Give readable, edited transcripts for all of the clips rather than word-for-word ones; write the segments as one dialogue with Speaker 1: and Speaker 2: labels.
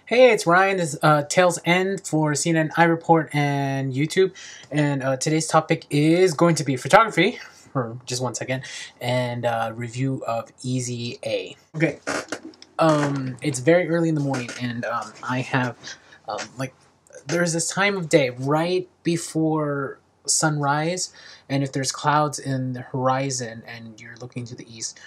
Speaker 1: Hey, it's Ryan. This is Tails End for CNN iReport and YouTube. And today's topic is going to be photography, for just 1 second, and review of Easy A. Okay, it's very early in the morning, and I have, like, there's this time of day right before sunrise, and if there's clouds in the horizon and you're looking to the east,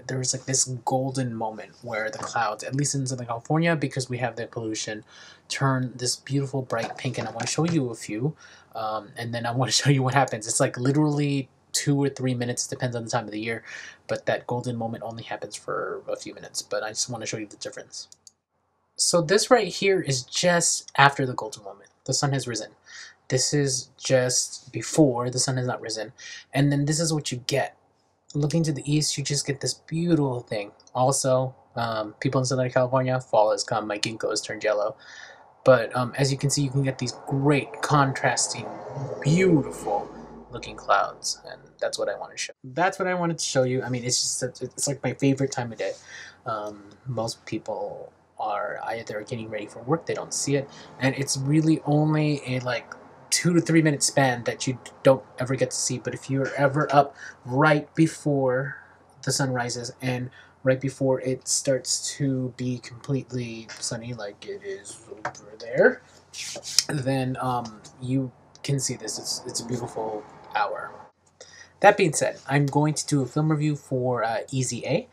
Speaker 1: there's like this golden moment where the clouds, at least in Southern California, because we have the pollution, turn this beautiful bright pink. And I want to show you a few, and then I want to show you what happens. It's like literally 2 or 3 minutes, depends on the time of the year, but that golden moment only happens for a few minutes. But I just want to show you the difference. So this right here is just after the golden moment. The sun has risen. This is just before the sun has not risen. And then this is what you get. Looking to the east, you just get this beautiful thing. Also, people in Southern California, fall has come. My ginkgos turned yellow. But as you can see, you can get these great contrasting, beautiful looking clouds, and that's what I want to show. That's what I wanted to show you. I mean, it's just it's like my favorite time of day. Most people are either getting ready for work, they don't see it, and it's really only a like 2 to 3 minute span that you don't ever get to see. But if you're ever up right before the sun rises and right before it starts to be completely sunny, like it is over there, then you can see this. It's a beautiful hour. That being said, I'm going to do a film review for Easy A.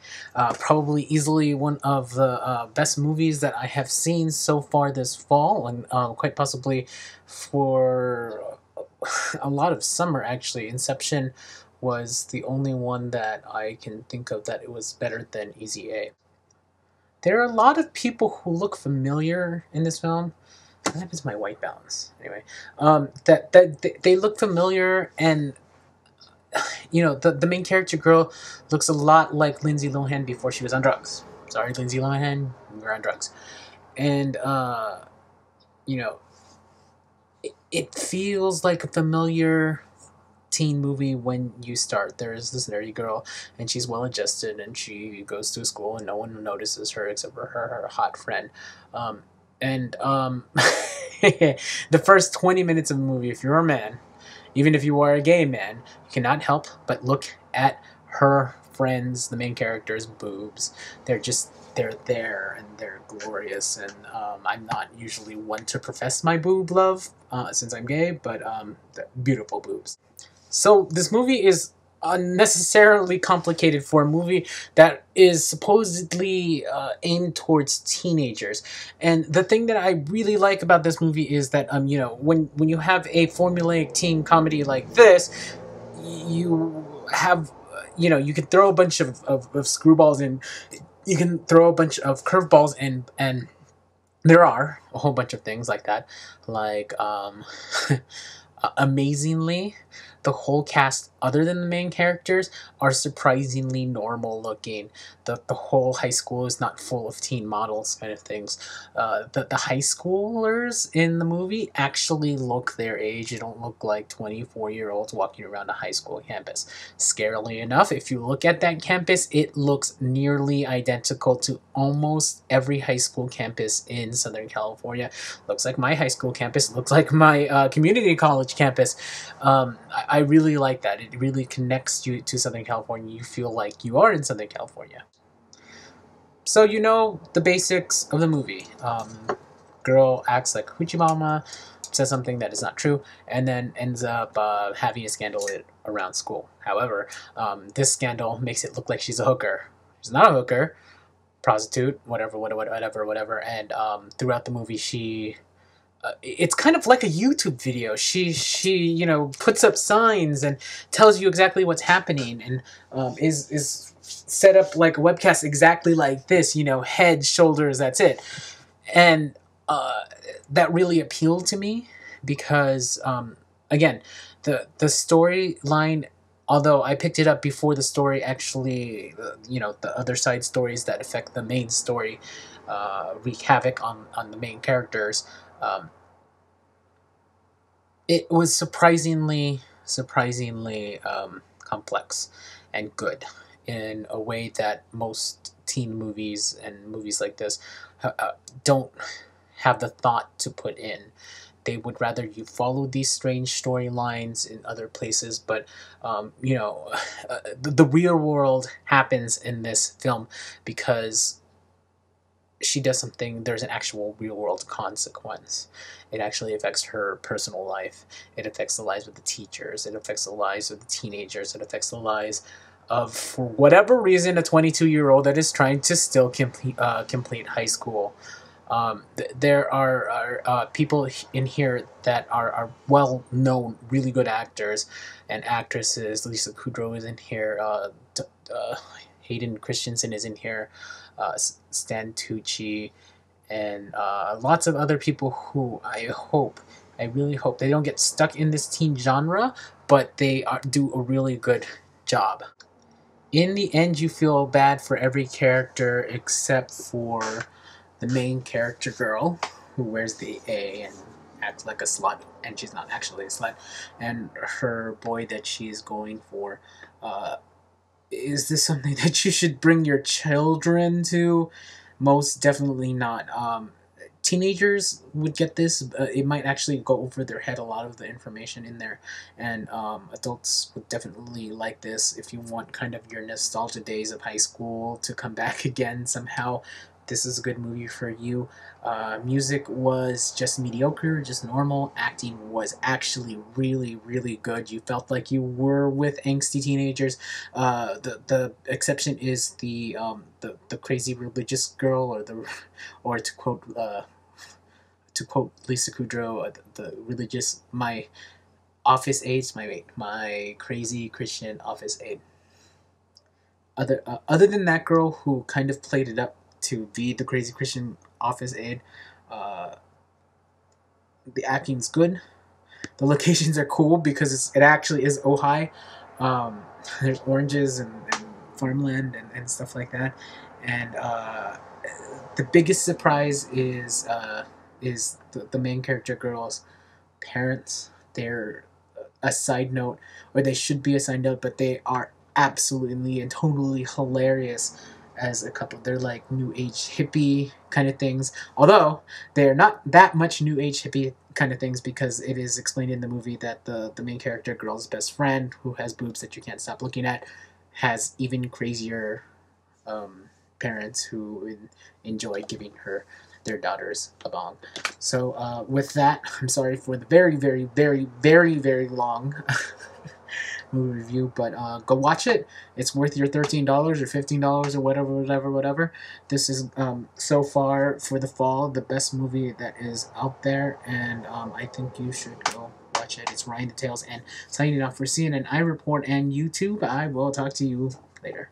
Speaker 1: Probably easily one of the best movies that I have seen so far this fall, and quite possibly for a lot of summer, actually. Inception was the only one that I can think of that it was better than Easy A. There are a lot of people who look familiar in this film. That is my white balance. Anyway, they look familiar, and you know, the main character girl looks a lot like Lindsay Lohan before she was on drugs. Sorry, Lindsay Lohan, you're on drugs. And, you know, it feels like a familiar teen movie when you start. There's this nerdy girl, and she's well adjusted, and she goes to school, and no one notices her except for her hot friend. And the first 20 minutes of the movie, if you're a man, even if you are a gay man, you cannot help but look at her friends, the main character's boobs. They're there and they're glorious. And I'm not usually one to profess my boob love since I'm gay, but beautiful boobs. So this movie is unnecessarily complicated for a movie that is supposedly aimed towards teenagers. And the thing that I really like about this movie is that you know, when you have a formulaic teen comedy like this, you have you know, you can throw a bunch of screwballs and you can throw a bunch of curveballs, and there are a whole bunch of things like that, like amazingly, the whole cast, other than the main characters, are surprisingly normal looking. The whole high school is not full of teen models kind of things. The high schoolers in the movie actually look their age. They don't look like 24-year-olds walking around a high school campus. Scarily enough, if you look at that campus, it looks nearly identical to almost every high school campus in Southern California. Looks like my high school campus, looks like my community college campus. I really like that. It really connects you to Southern California. You feel like you are in Southern California. So you know the basics of the movie. Girl acts like Hoochie Mama, says something that is not true, and then ends up having a scandal around school. However, this scandal makes it look like she's a hooker. She's not a hooker, prostitute, whatever. And throughout the movie, she it's kind of like a YouTube video. She you know, puts up signs and tells you exactly what's happening, and is set up like a webcast exactly like this. You know, head, shoulders, that's it. And that really appealed to me because again, the storyline. Although I picked it up before the story actually, you know, the other side stories that affect the main story wreak havoc on the main characters. It was surprisingly complex and good in a way that most teen movies and movies like this don't have the thought to put in. They would rather you follow these strange storylines in other places, but the real world happens in this film because she does something. There's an actual real world consequence. It actually affects her personal life. It affects the lives of the teachers. It affects the lives of the teenagers. It affects the lives of, for whatever reason, a 22-year-old that is trying to still complete high school. There are people in here that are well known, really good actors and actresses. Lisa Kudrow is in here. Hayden Christensen is in here. Stan Tucci, and lots of other people who I really hope they don't get stuck in this teen genre, but they do a really good job. In the end, you feel bad for every character except for the main character girl who wears the A and acts like a slut, and she's not actually a slut, and her boy that she's going for. Is this something that you should bring your children to? Most definitely not. Teenagers would get this. It might actually go over their head, a lot of the information in there, and adults would definitely like this. If you want kind of your nostalgia days of high school to come back again somehow, this is a good movie for you. Music was just mediocre, just normal. Acting was actually really, really good. You felt like you were with angsty teenagers. The exception is the crazy religious girl, or to quote Lisa Kudrow, the religious, my office aides, my crazy Christian office aide. Other than that girl who kind of played it up to be the crazy Christian office aide, uh, the acting's good. The locations are cool because it actually is Ojai. There's oranges and farmland and stuff like that. And the biggest surprise is the main character girl's parents. They're a side note, or they should be a side note, but they are absolutely and totally hilarious as a couple. They're like new age hippie kind of things, although they're not that much new age hippie kind of things, because it is explained in the movie that the main character girl's best friend, who has boobs that you can't stop looking at, has even crazier parents who enjoy giving their daughters a bong. So with that, I'm sorry for the very, very, very, very, very long movie review, but go watch it. It's worth your $13 or $15 or whatever. This is so far for the fall the best movie that is out there, and I think you should go watch it. It's Ryan the Tales, and signing off for CNN iReport and YouTube. I will talk to you later.